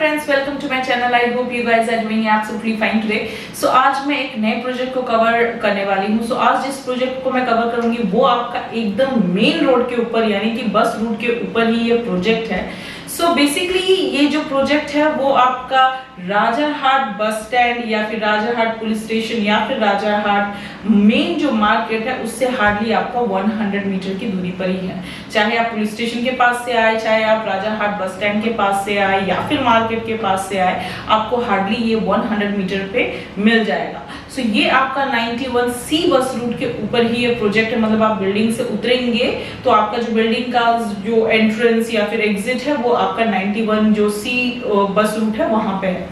Friends, welcome to my channel. I hope you guys are doing absolutely fine today. So आज मैं एक नए project को cover करने वाली हूँ। आज जिस प्रोजेक्ट को मैं कवर करूंगी वो आपका एकदम मेन रोड के ऊपर यानी कि बस रूट के ऊपर ही ये प्रोजेक्ट है। सो बेसिकली ये जो प्रोजेक्ट है वो आपका राजारहाट बस स्टैंड या फिर राजारहाट पुलिस स्टेशन या फिर राजारहाट मेन जो मार्केट है उससे हार्डली आपका 100 मीटर की दूरी पर ही है। चाहे आप पुलिस स्टेशन के पास से आए, चाहे आप राजारहाट बस स्टैंड के पास से आए या फिर मार्केट के पास से आए, आपको हार्डली ये 100 मीटर पे मिल जाएगा। सो ये आपका 91C बस रूट के ऊपर ही ये प्रोजेक्ट है। मतलब आप बिल्डिंग से उतरेंगे तो आपका जो बिल्डिंग का जो एंट्रेंस या फिर एग्जिट है वो आपका 91 जो C बस रूट है वहां पे है।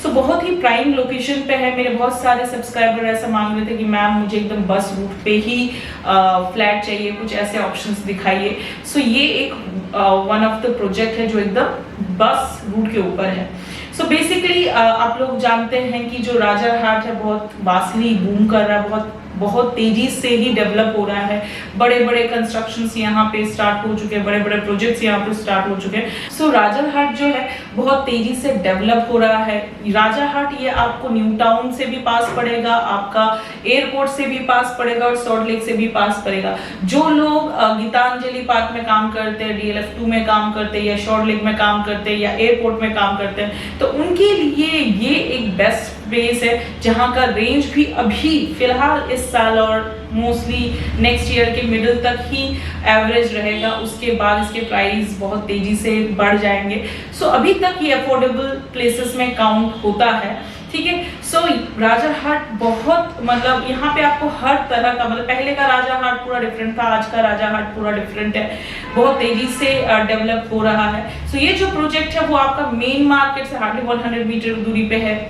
सो बहुत ही प्राइम लोकेशन पे है। मेरे बहुत सारे सब्सक्राइबर ऐसा मांग रहे थे कि मैम मुझे एकदम बस रूट पे ही फ्लैट चाहिए, कुछ ऐसे ऑप्शंस दिखाइए। सो ये एक वन ऑफ द प्रोजेक्ट है जो एकदम बस रूट के ऊपर है। सो बेसिकली आप लोग जानते हैं कि जो राजारहाट है बहुत वास्टली बूम कर रहा है, बहुत तेजी से ही डेवलप हो रहा है। बड़े बड़े कंस्ट्रक्शंस यहाँ पे स्टार्ट हो चुके हैं, बड़े बड़े प्रोजेक्ट्स यहाँ पे स्टार्ट हो चुके हैं। सो राजारहाट जो है बहुत तेजी से डेवलप हो रहा है। राजारहाट ये आपको न्यू टाउन से भी पास पड़ेगा, आपका एयरपोर्ट से भी पास पड़ेगा और सॉल्ट लेक से भी पास पड़ेगा। जो लोग गीतांजलि पार्क में काम करते हैं, DLF2 में काम करते हैं या सॉल्ट लेक में काम करते हैं या एयरपोर्ट में काम करते हैं, तो उनके लिए ये एक बेस्ट प्लेस है जहां का रेंज भी अभी फिलहाल इस साल और मोस्टली नेक्स्ट ईयर के मिडिल तक ही एवरेज रहेगा। उसके बाद इसके प्राइस बहुत तेजी से बढ़ जाएंगे। सो अभी तक ये अफोर्डेबल प्लेसेस में काउंट होता है, ठीक है। सो राजारहाट बहुत मतलब यहाँ पे आपको हर तरह का मतलब पहले का राजारहाट पूरा डिफरेंट था, आज का राजारहाट पूरा डिफरेंट है, बहुत तेजी से डेवलप हो रहा है। सो ये जो प्रोजेक्ट है वो आपका मेन मार्केट से हार्डली 100 मीटर दूरी पे है।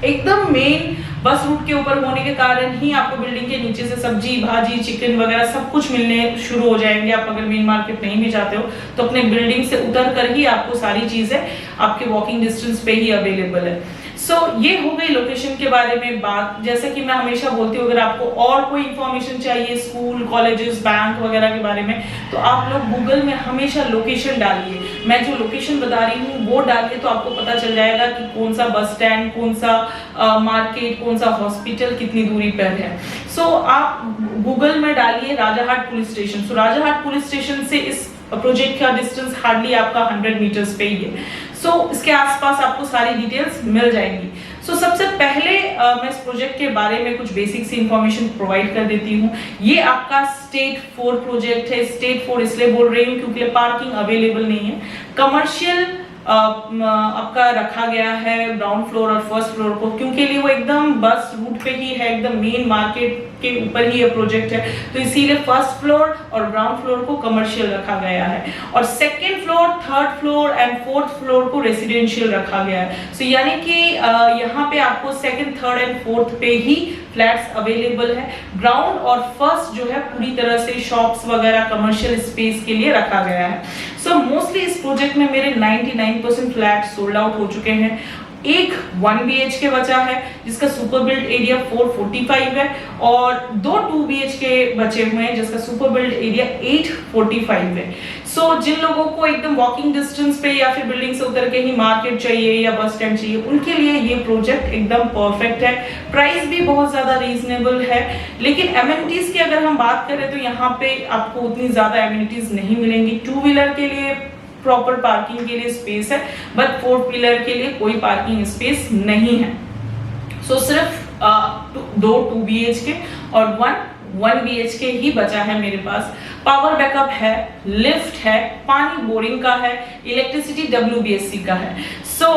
एकदम मेन बस रूट के ऊपर होने के कारण ही आपको बिल्डिंग के नीचे से सब्जी भाजी चिकन वगैरह सब कुछ मिलने शुरू हो जाएंगे। आप अगर मेन मार्केट नहीं भी जाते हो तो अपने बिल्डिंग से उतर कर ही आपको सारी चीजें आपके वॉकिंग डिस्टेंस पे ही अवेलेबल है। सो ये हो गई लोकेशन के बारे में बात। जैसे कि मैं हमेशा बोलती हूँ, अगर आपको और कोई इंफॉर्मेशन चाहिए स्कूल कॉलेजेस बैंक वगैरह के बारे में तो आप लोग गूगल में हमेशा लोकेशन डालिए। मैं जो लोकेशन बता रही हूँ वो डालिए तो आपको पता चल जाएगा कि कौन सा बस स्टैंड, कौन सा मार्केट, कौन सा हॉस्पिटल कितनी दूरी पर है। सो आप गूगल में डालिए राजारहाट पुलिस स्टेशन। सो राजारहाट पुलिस स्टेशन से इस प्रोजेक्ट का डिस्टेंस हार्डली आपका 100 मीटर्स पे ही है। सो इसके आसपास आपको सारी डिटेल्स मिल जाएंगी। सो सबसे पहले मैं इस प्रोजेक्ट के बारे में कुछ बेसिक सी इंफॉर्मेशन प्रोवाइड कर देती हूँ। ये आपका स्टेट 4 प्रोजेक्ट है। स्टेट 4 इसलिए बोल रही हूँ क्योंकि पार्किंग अवेलेबल नहीं है। कमर्शियल आपका रखा गया है ग्राउंड फ्लोर और फर्स्ट फ्लोर को, क्योंकि लिए वो एकदम बस रूट पे ही है, एकदम मेन मार्केट के ऊपर ही ये प्रोजेक्ट है, तो इसीलिए फर्स्ट फ्लोर और ग्राउंड फ्लोर को कमर्शियल रखा गया है और second floor, third floor and fourth floor को रेसिडेंशियल रखा गया है। सो यानी कि यहाँ पे आपको सेकंड, थर्ड एंड फोर्थ पे ही फ्लैट्स अवेलेबल है। ग्राउंड और फर्स्ट जो है पूरी तरह से शॉप्स वगैरह कमर्शियल स्पेस के लिए रखा गया है। सो मोस्टली इस प्रोजेक्ट में मेरे 99% फ्लैट सोल्ड आउट हो चुके हैं। एक 1 BHK बचा है जिसका सुपर बिल्ड एरिया 445 है और 2 2 BHK बचे हुए हैं जिसका सुपर बिल्ड एरिया 845 है। सो जिन लोगों को एकदम वॉकिंग डिस्टेंस पे या फिर बिल्डिंग से उतर के ही मार्केट चाहिए या बस स्टैंड चाहिए, उनके लिए ये प्रोजेक्ट एकदम परफेक्ट है। प्राइस भी बहुत ज्यादा रीजनेबल है, लेकिन एमिनिटीज की अगर हम बात करें तो यहाँ पे आपको उतनी ज्यादा एमिनिटीज नहीं मिलेंगी। 2 व्हीलर के लिए प्रॉपर पार्किंग के लिए स्पेस है, बट 4 व्हीलर के लिए कोई पार्किंग स्पेस नहीं है। सो सिर्फ 2 2 BHK और 1 BHK ही बचा है मेरे पास। पावर बैकअप है, लिफ्ट है, पानी बोरिंग का है, इलेक्ट्रिसिटी WBSC का है। सो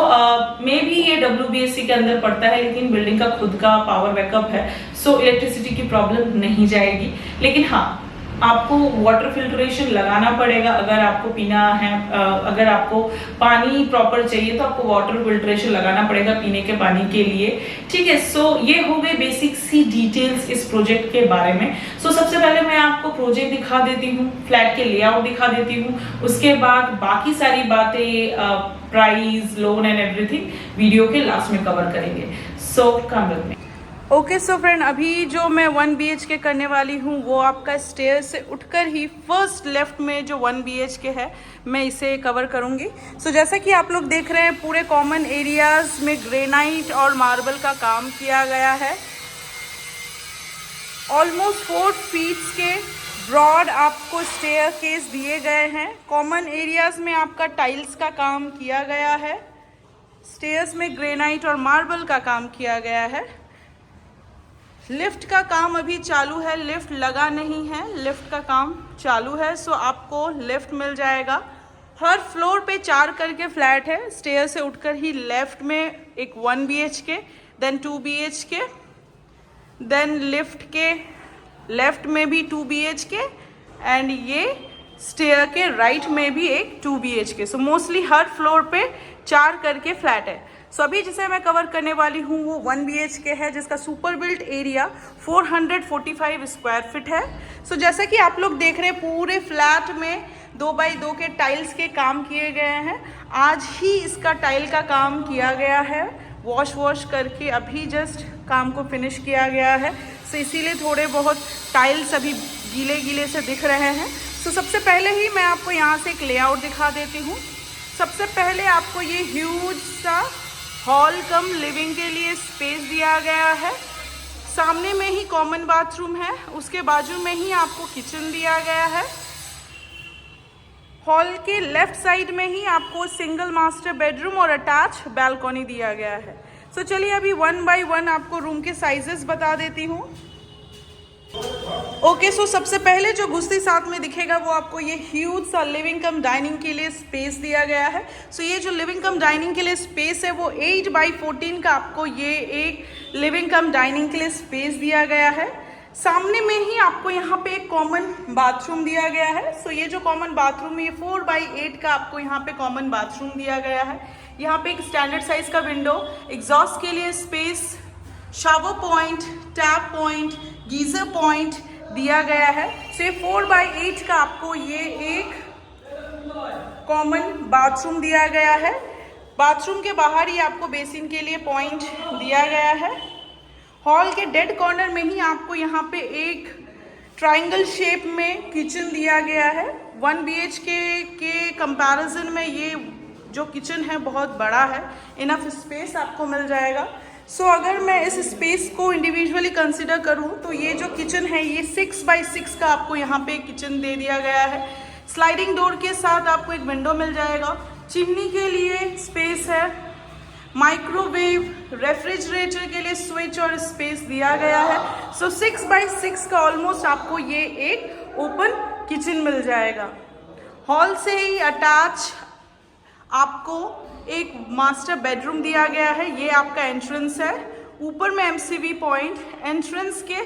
मे बी ये WBSC के अंदर पड़ता है लेकिन बिल्डिंग का खुद का पावर बैकअप है, सो इलेक्ट्रिसिटी की प्रॉब्लम नहीं जाएगी। लेकिन हाँ, आपको वाटर फिल्ट्रेशन लगाना पड़ेगा। अगर आपको पीना है, अगर आपको पानी प्रॉपर चाहिए तो आपको वाटर फिल्ट्रेशन लगाना पड़ेगा पीने के पानी के लिए, ठीक है। सो ये हो गए बेसिक सी डिटेल्स इस प्रोजेक्ट के बारे में। सो सबसे पहले मैं आपको प्रोजेक्ट दिखा देती हूँ, फ्लैट के लेआउट दिखा देती हूँ, उसके बाद बाकी सारी बातें price, loan and everything video के लास्ट में कवर करेंगे। So come with me. Okay so friend, अभी जो मैं 1 BHK करने वाली हूँ वो आपका स्टेयर से उठकर ही फर्स्ट लेफ्ट में जो 1 BHK है मैं इसे कवर करूँगी। सो जैसा कि आप लोग देख रहे हैं, पूरे कॉमन एरियाज में ग्रेनाइट और मार्बल का काम किया गया है। ऑलमोस्ट 4 फीट के ब्रॉड आपको स्टेयर केस दिए गए हैं। कॉमन एरियाज में आपका टाइल्स का काम किया गया है। स्टेयर्स में ग्रेनाइट और मार्बल का काम किया गया है। लिफ्ट का काम अभी चालू है, लिफ्ट लगा नहीं है, लिफ्ट का काम चालू है। सो आपको लिफ्ट मिल जाएगा। हर फ्लोर पे 4 करके फ्लैट है। स्टेयर से उठकर ही लेफ्ट में एक 1 BHK, then 2 BHK, then lift के लेफ्ट में भी 2 BHK एंड ये स्टेयर के राइट में भी एक 2 BHK। सो मोस्टली हर फ्लोर पे 4 करके फ्लैट है। सो अभी जिसे मैं कवर करने वाली हूँ वो 1 BHK है, जिसका super built area 445 square feet है। सो जैसा कि आप लोग देख रहे हैं, पूरे फ्लैट में 2x2 के टाइल्स के काम किए गए हैं। आज ही इसका टाइल का काम किया गया है, वॉश करके अभी जस्ट काम को फिनिश किया गया है। सो इसीलिए थोड़े बहुत टाइल्स अभी गीले से दिख रहे हैं। सो सबसे पहले ही मैं आपको यहाँ से एक लेआउट दिखा देती हूँ। सबसे पहले आपको ये ह्यूज सा हॉल कम लिविंग के लिए स्पेस दिया गया है। सामने में ही कॉमन बाथरूम है, उसके बाजू में ही आपको किचन दिया गया है। हॉल के लेफ्ट साइड में ही आपको सिंगल मास्टर बेडरूम और अटैच बैल्कनी दिया गया है। सो चलिए अभी 1 बाय 1 आपको रूम के साइजेस बता देती हूँ। ओके, सो सबसे पहले जो घुसते साथ में दिखेगा वो आपको ये ह्यूज सा लिविंग कम डाइनिंग के लिए स्पेस दिया गया है। सो ये जो लिविंग कम डाइनिंग के लिए स्पेस है वो 8x14 का आपको ये एक लिविंग कम डाइनिंग के लिए स्पेस दिया गया है। सामने में ही आपको यहाँ पे एक कॉमन बाथरूम दिया गया है। सो ये जो कॉमन बाथरूम है ये 4x8 का आपको यहाँ पे कॉमन बाथरूम दिया गया है। यहाँ पे एक स्टैंडर्ड साइज का विंडो, एग्जॉस्ट के लिए space, shower point, tap point, geyser point दिया गया है। से 4x8 का आपको ये एक कॉमन बाथरूम दिया गया है। बाथरूम के बाहर ही आपको बेसिन के लिए पॉइंट दिया गया है। हॉल के डेड कॉर्नर में ही आपको यहाँ पे एक ट्रायंगल शेप में किचन दिया गया है। 1 BHK के कंपैरिजन में ये जो किचन है बहुत बड़ा है, इनफ स्पेस आपको मिल जाएगा। सो अगर मैं इस स्पेस को इंडिविजुअली कंसिडर करूं तो ये जो किचन है ये 6x6 का आपको यहाँ पे किचन दे दिया गया है। स्लाइडिंग डोर के साथ आपको एक विंडो मिल जाएगा। चिमनी के लिए स्पेस है। माइक्रोवेव, रेफ्रिजरेटर के लिए स्विच और स्पेस दिया गया है। सो 6x6 का ऑलमोस्ट आपको ये एक ओपन किचन मिल जाएगा। हॉल से ही अटैच आपको एक मास्टर बेडरूम दिया गया है। ये आपका एंट्रेंस है। ऊपर में MCV पॉइंट, एंट्रेंस के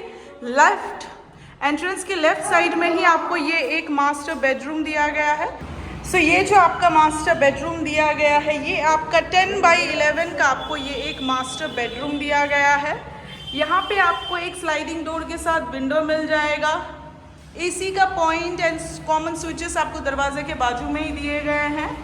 लेफ्ट साइड में ही आपको ये एक मास्टर बेडरूम दिया गया है। सो ये जो आपका मास्टर बेडरूम दिया गया है ये आपका 10x11 का आपको ये एक मास्टर बेडरूम दिया गया है। यहाँ पे आपको एक स्लाइडिंग डोर के साथ विंडो मिल जाएगा। AC का पॉइंट एंड कॉमन स्विचेस आपको दरवाजे के बाजू में ही दिए गए हैं।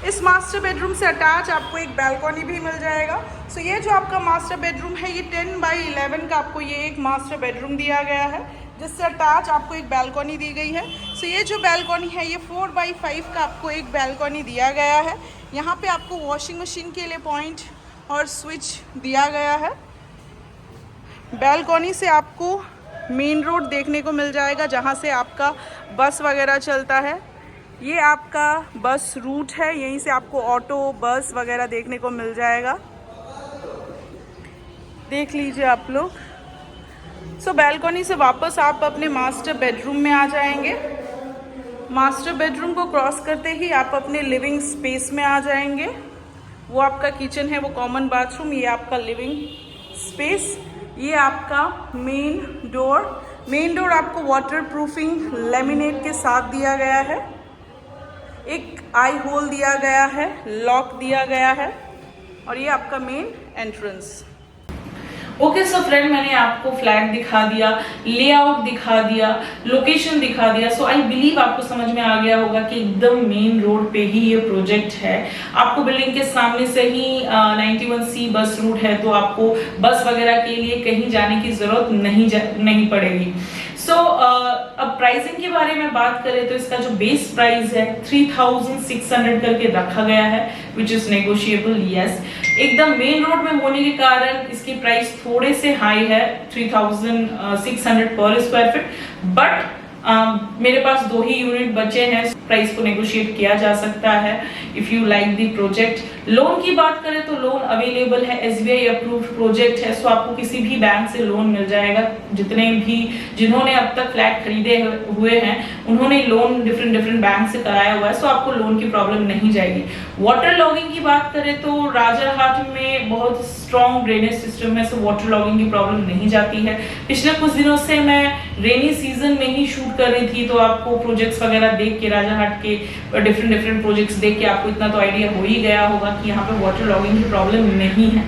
इस मास्टर बेडरूम से अटैच आपको एक बैल्कनी भी मिल जाएगा। सो ये जो आपका मास्टर बेडरूम है ये 10x11 का आपको ये एक मास्टर बेडरूम दिया गया है, जिससे अटैच आपको एक बैल्कनी दी गई है। सो ये जो बैल्कनी है ये 4x5 का आपको एक बैल्कनी दिया गया है। यहाँ पे आपको वॉशिंग मशीन के लिए पॉइंट और स्विच दिया गया है। बैल्कनी से आपको मेन रोड देखने को मिल जाएगा, जहाँ से आपका बस वगैरह चलता है। ये आपका बस रूट है, यहीं से आपको ऑटो, बस वगैरह देखने को मिल जाएगा। देख लीजिए आप लोग। सो बैल्कनी से वापस आप अपने मास्टर बेडरूम में आ जाएंगे। मास्टर बेडरूम को क्रॉस करते ही आप अपने लिविंग स्पेस में आ जाएंगे। वो आपका किचन है, वो कॉमन बाथरूम, ये आपका लिविंग स्पेस, ये आपका मेन डोर आपको वाटर प्रूफिंग लेमिनेट के साथ दिया गया है। एक आई होल दिया गया है, लॉक दिया गया है और ये आपका main entrance. Okay so friend, मैंने आपको फ्लैट दिखा दिया, लेआउट दिखा दिया, लोकेशन दिखा दिया। सो आई बिलीव आपको समझ में आ गया होगा कि एकदम मेन रोड पे ही ये प्रोजेक्ट है। आपको बिल्डिंग के सामने से ही 91C बस रूट है, तो आपको बस वगैरह के लिए कहीं जाने की जरूरत नहीं पड़ेगी। सो अब प्राइसिंग के बारे में बात करें तो इसका जो बेस प्राइस है 3600 करके रखा गया है, विच इज नेगोशिएबल। यस, एकदम मेन रोड में होने के कारण इसकी प्राइस थोड़े से हाई है, 3600 पर स्क्वायर फीट। बट मेरे पास 2 ही यूनिट बचे हैं, प्राइस को नेगोशिएट किया जा सकता है if you like the project. Loan की बात करें तो लोन अवेलेबल है, SBI अप्रूव्ड प्रोजेक्ट है, सो आपको किसी भी बैंक से लोन मिल जाएगा। जिन्होंने अब तक फ्लैट खरीदे हुए हैं उन्होंने लोन डिफरेंट बैंक से कराया हुआ है, सो आपको लोन की प्रॉब्लम नहीं जाएगी। वाटर लॉगिंग की बात करें तो राजारहाट में बहुत स्ट्रॉन्ग ड्रेनेज सिस्टम है, सो वाटर लॉगिंग की प्रॉब्लम नहीं जाती है। पिछले कुछ दिनों से मैं रेनी सीजन में ही शूट कर रही थी, तो आपको प्रोजेक्ट्स वगैरह देख के, राजारहाट के डिफरेंट प्रोजेक्ट्स देख के आपको इतना तो आइडिया हो ही गया होगा कि यहाँ पे वाटर लॉगिंग की प्रॉब्लम नहीं है।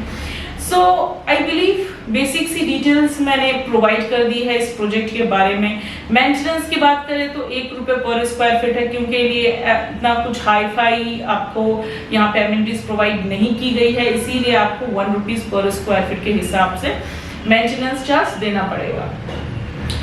सो आई बिलीव बेसिक सी डिटेल्स मैंने प्रोवाइड कर दी है इस प्रोजेक्ट के बारे में। मेंटेनेंस की बात करें तो 1 रुपये पर स्क्वायर फीट है, क्योंकि ये इतना कुछ हाई फाई आपको यहाँ पे एमिनिटीज प्रोवाइड नहीं की गई है, इसीलिए आपको 1 रुपीज पर स्क्वायर फीट के हिसाब से मेंटेनेंस चार्ज देना पड़ेगा।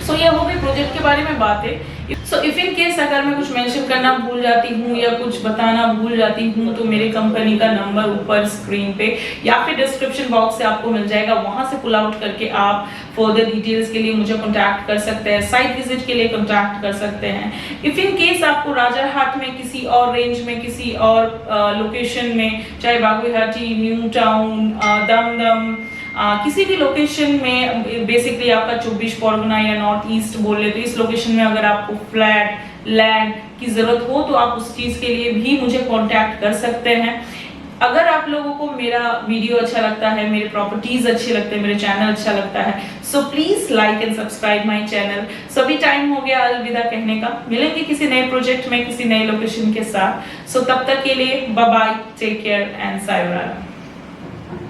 सो ये हो गई प्रोजेक्ट के बारे में बातें। सो इफ इन केस अगर मैं कुछ मेंशन करना भूल जाती हूँ या कुछ बताना भूल जाती हूँ तो मेरे कंपनी का नंबर ऊपर स्क्रीन पे या फिर डिस्क्रिप्शन बॉक्स से आपको मिल जाएगा, वहां से पुल आउट करके आप फर्दर डिटेल्स के लिए मुझे कॉन्टैक्ट कर सकते हैं, साइट विजिट के लिए कॉन्टैक्ट कर सकते हैं। इफ इन केस आपको राजारहाट में किसी और रेंज में, किसी और लोकेशन में, चाहे बागुईहाटी, न्यू टाउन, दमदम, किसी भी लोकेशन में, बेसिकली आपका 24 परगना या नॉर्थ ईस्ट बोल ले, तो इस लोकेशन में अगर आपको फ्लैट लैंड की जरूरत हो तो आप उस चीज के लिए भी मुझे कांटेक्ट कर सकते हैं। अगर आप लोगों को मेरा वीडियो अच्छा लगता है, मेरे प्रॉपर्टीज अच्छे लगते हैं, मेरे चैनल अच्छा लगता है, so please like and subscribe my channel. सभी टाइम हो गया अलविदा कहने का, मिलेंगे किसी नए प्रोजेक्ट में, किसी नए लोकेशन के साथ। सो तब तक के लिए bye bye, take care and sayonara.